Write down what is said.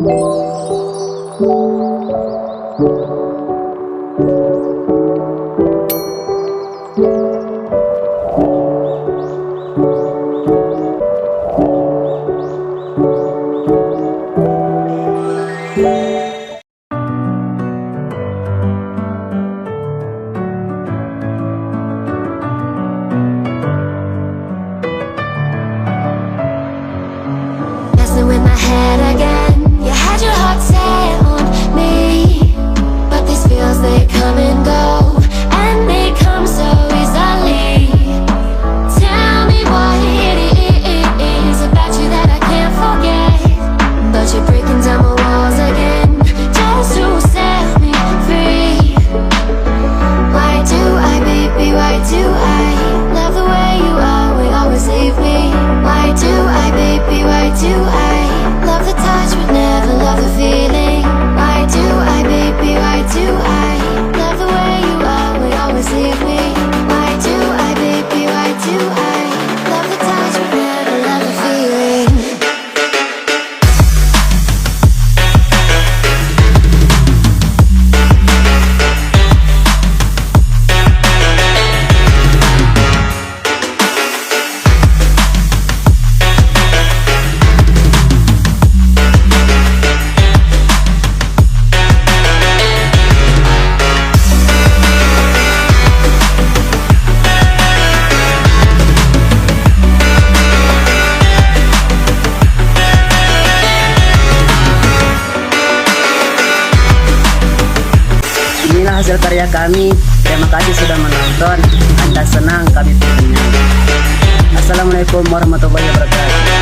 Messing with my head again. You had your heart set on me, but these feels, they come and go, and they come so easily. Tell me what it is about you that I can't forget, but you're breaking down my walls again, just to set me free. Why do I, baby, why do I love the way you are, we always leave me? Why do I, baby, why do I love the touch but never love the feeling? Why do I, baby, why do I love the way you are, we always leave me? Why do I, baby, why do I love the touch but never love the feeling? Inilah hasil karya kami. Terima kasih sudah menonton. Anda senang, kami tentunya. Assalamualaikum warahmatullahi wabarakatuh.